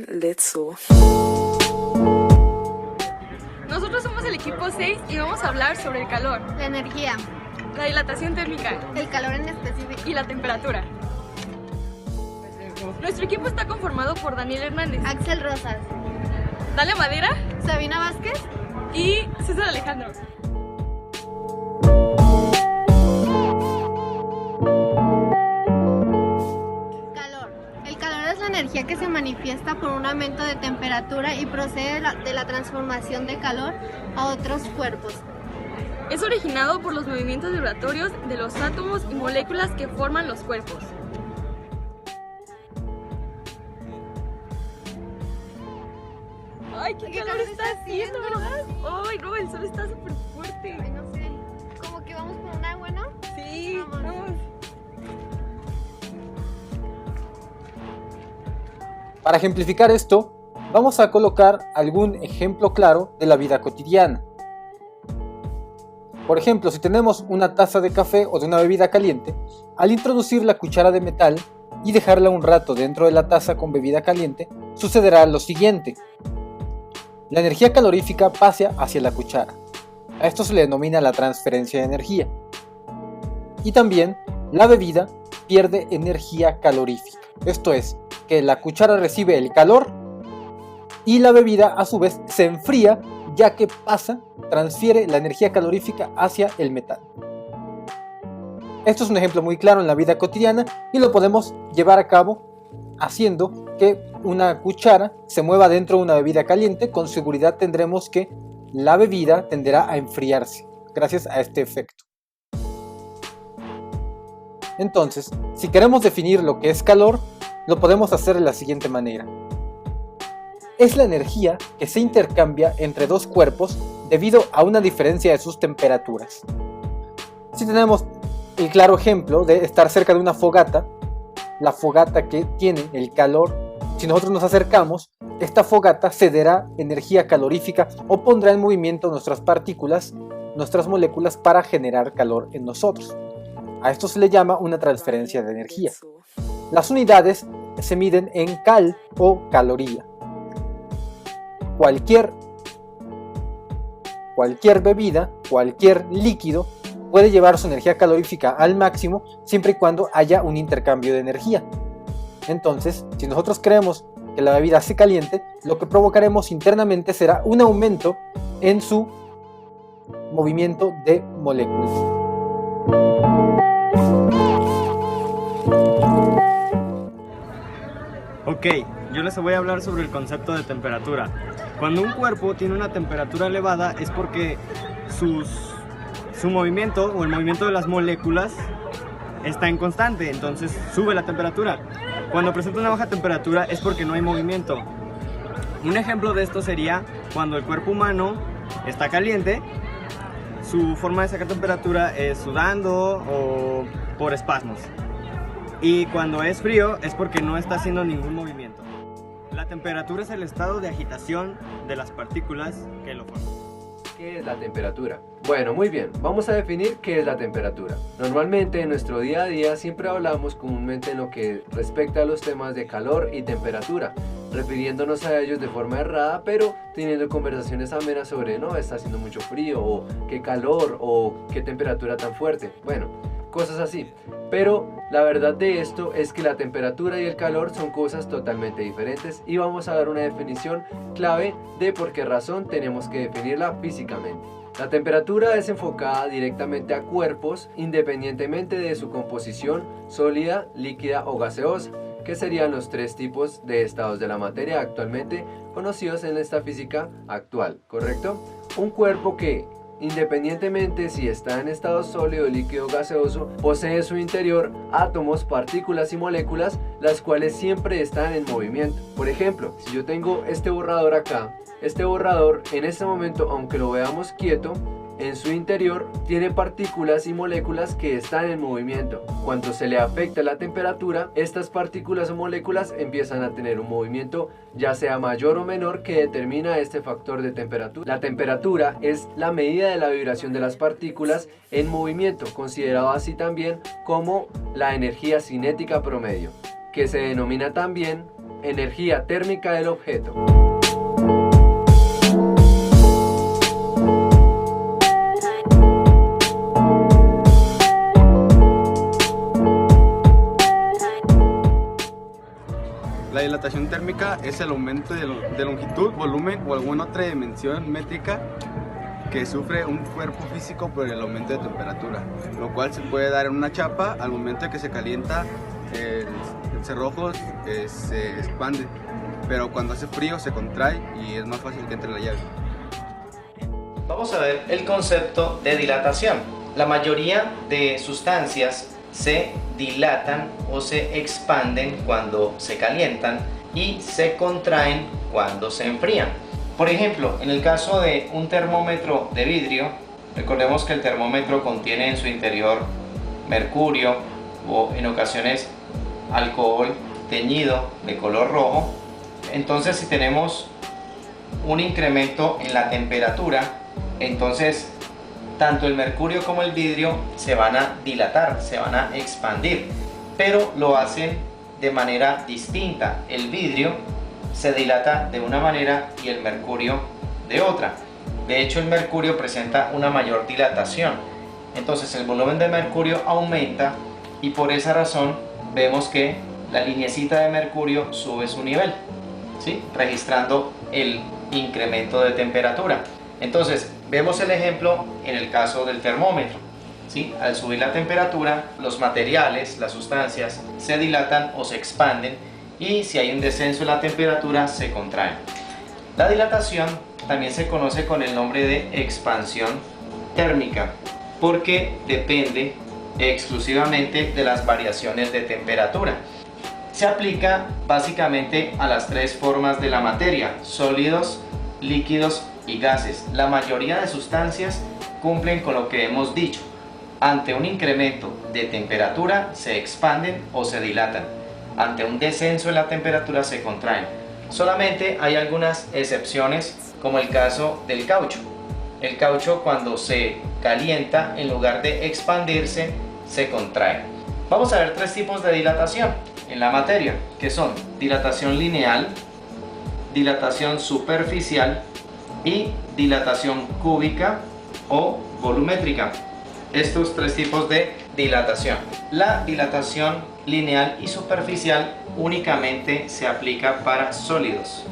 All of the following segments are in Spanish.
let's go. Nosotros somos el equipo 6 y vamos a hablar sobre el calor, La energía, la dilatación térmica el calor en específico. y la temperatura. Nuestro equipo está conformado por Daniel Hernández, Axel Rosas, Dalia Madera Sabina Vázquez. y César Alejandro. Calor. El calor es la energía que se manifiesta por un aumento de temperatura y procede de la transformación de calor a otros cuerpos. Es originado por los movimientos vibratorios de los átomos y moléculas que forman los cuerpos. ¡Ay, qué calor está haciendo, ¿verdad? ¡Ay, no, el sol está súper fuerte! Ay, no sé, como que vamos por un agua, ¿no? Sí, Vamos. vamos. Para ejemplificar esto, vamos a colocar algún ejemplo claro de la vida cotidiana. Por ejemplo, si tenemos una taza de café o de una bebida caliente, al introducir la cuchara de metal y dejarla un rato dentro de la taza con bebida caliente, sucederá lo siguiente. La energía calorífica pasa hacia la cuchara. A esto se le denomina la transferencia de energía. Y también la bebida pierde energía calorífica. Esto es, que la cuchara recibe el calor y la bebida a su vez se enfría, ya que transfiere la energía calorífica hacia el metal. Esto es un ejemplo muy claro en la vida cotidiana y lo podemos llevar a cabo haciendo que una cuchara se mueva dentro de una bebida caliente. Con seguridad tendremos que la bebida tenderá a enfriarse gracias a este efecto. Entonces, si queremos definir lo que es calor, lo podemos hacer de la siguiente manera. Es la energía que se intercambia entre dos cuerpos debido a una diferencia de sus temperaturas. Si tenemos el claro ejemplo de estar cerca de una fogata, la fogata que tiene el calor, si nosotros nos acercamos, esta fogata cederá energía calorífica o pondrá en movimiento nuestras partículas, nuestras moléculas para generar calor en nosotros. A esto se le llama una transferencia de energía. Las unidades se miden en cal o caloría. Cualquier bebida, cualquier líquido puede llevar su energía calorífica al máximo siempre y cuando haya un intercambio de energía. Entonces, si nosotros creemos que la bebida se caliente, lo que provocaremos internamente será un aumento en su movimiento de moléculas. Ok, yo les voy a hablar sobre el concepto de temperatura. Cuando un cuerpo tiene una temperatura elevada es porque su movimiento o el movimiento de las moléculas está en constante, entonces sube la temperatura. Cuando presenta una baja temperatura es porque no hay movimiento. Un ejemplo de esto sería cuando el cuerpo humano está caliente, su forma de sacar temperatura es sudando o por espasmos. Y cuando es frío es porque no está haciendo ningún movimiento. La temperatura es el estado de agitación de las partículas que lo forman. ¿Qué es la temperatura? Bueno, muy bien, vamos a definir qué es la temperatura. Normalmente en nuestro día a día siempre hablamos comúnmente en lo que respecta a los temas de calor y temperatura, refiriéndonos a ellos de forma errada, pero teniendo conversaciones amenas sobre no, está haciendo mucho frío, o qué calor, o qué temperatura tan fuerte. Bueno, cosas así. Pero la verdad de esto es que la temperatura y el calor son cosas totalmente diferentes y vamos a dar una definición clave de por qué razón tenemos que definirla físicamente. La temperatura es enfocada directamente a cuerpos independientemente de su composición sólida, líquida o gaseosa, que serían los tres tipos de estados de la materia actualmente conocidos en esta física actual, ¿correcto? Un cuerpo que, independientemente si está en estado sólido, líquido o gaseoso, posee en su interior átomos, partículas y moléculas, las cuales siempre están en movimiento. Por ejemplo, si yo tengo este borrador acá, este borrador en este momento, aunque lo veamos quieto, en su interior tiene partículas y moléculas que están en movimiento. Cuando se le afecta la temperatura, estas partículas o moléculas empiezan a tener un movimiento, ya sea mayor o menor, que determina este factor de temperatura. La temperatura es la medida de la vibración de las partículas en movimiento, considerado así también como la energía cinética promedio, que se denomina también energía térmica del objeto. La dilatación térmica es el aumento de longitud, volumen o alguna otra dimensión métrica que sufre un cuerpo físico por el aumento de temperatura, lo cual se puede dar en una chapa. Al momento de que se calienta, el cerrojo se expande, pero cuando hace frío se contrae y es más fácil que entre la llave. Vamos a ver el concepto de dilatación. La mayoría de sustancias se dilatan o se expanden cuando se calientan y se contraen cuando se enfrían. Por ejemplo, en el caso de un termómetro de vidrio, recordemos que el termómetro contiene en su interior mercurio o en ocasiones alcohol teñido de color rojo. Entonces, si tenemos un incremento en la temperatura, entonces tanto el mercurio como el vidrio se van a dilatar, se van a expandir, pero lo hacen de manera distinta. El vidrio se dilata de una manera y el mercurio de otra. De hecho, el mercurio presenta una mayor dilatación, entonces el volumen de mercurio aumenta y por esa razón vemos que la lineecita de mercurio sube su nivel, ¿sí? Registrando el incremento de temperatura. Entonces, vemos el ejemplo en el caso del termómetro, ¿sí? Al subir la temperatura, los materiales, las sustancias, se dilatan o se expanden y si hay un descenso en la temperatura, se contraen. La dilatación también se conoce con el nombre de expansión térmica porque depende exclusivamente de las variaciones de temperatura. Se aplica básicamente a las tres formas de la materia: sólidos, líquidos y gases. La mayoría de sustancias cumplen con lo que hemos dicho. Ante un incremento de temperatura se expanden o se dilatan. Ante un descenso en la temperatura se contraen. Solamente hay algunas excepciones, como el caso del caucho. El caucho, cuando se calienta, en lugar de expandirse, se contrae. Vamos a ver tres tipos de dilatación en la materia, que son dilatación lineal, dilatación superficial y dilatación cúbica o volumétrica. Estos tres tipos de dilatación. La dilatación lineal y superficial únicamente se aplica para sólidos.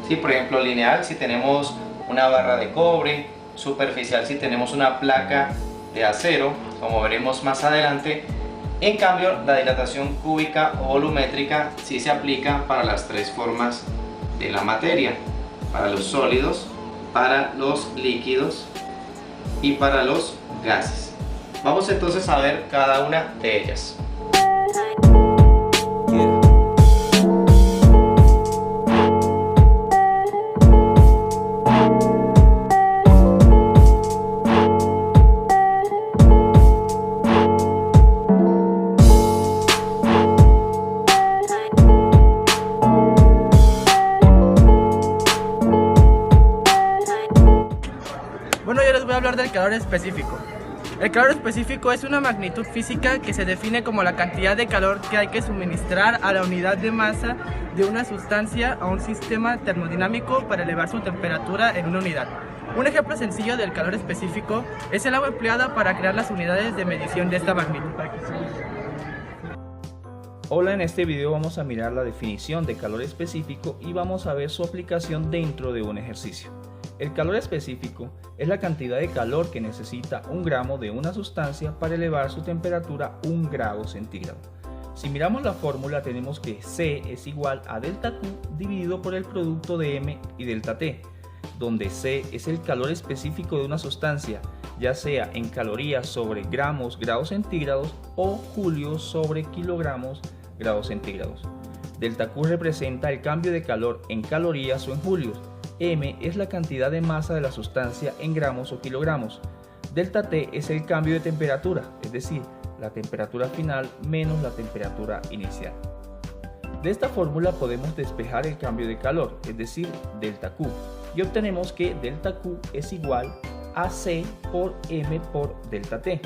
¿Sí? Por ejemplo, lineal si tenemos una barra de cobre, superficial si tenemos una placa de acero, como veremos más adelante. En cambio, la dilatación cúbica o volumétrica sí se aplica para las tres formas de la materia: para los sólidos, para los líquidos y para los gases. Vamos entonces a ver cada una de ellas. Bueno, yo les voy a hablar del calor específico. El calor específico es una magnitud física que se define como la cantidad de calor que hay que suministrar a la unidad de masa de una sustancia a un sistema termodinámico para elevar su temperatura en una unidad. Un ejemplo sencillo del calor específico es el agua empleada para crear las unidades de medición de esta magnitud. Hola, en este video vamos a mirar la definición de calor específico y vamos a ver su aplicación dentro de un ejercicio. El calor específico es la cantidad de calor que necesita un gramo de una sustancia para elevar su temperatura 1 grado centígrado. Si miramos la fórmula, tenemos que C es igual a delta Q dividido por el producto de M y delta T, donde C es el calor específico de una sustancia, ya sea en calorías sobre gramos grados centígrados o julios sobre kilogramos grados centígrados. Delta Q representa el cambio de calor en calorías o en julios. M es la cantidad de masa de la sustancia en gramos o kilogramos. Delta T es el cambio de temperatura, es decir, la temperatura final menos la temperatura inicial. De esta fórmula podemos despejar el cambio de calor, es decir, delta Q, y obtenemos que delta Q es igual a C por M por delta T.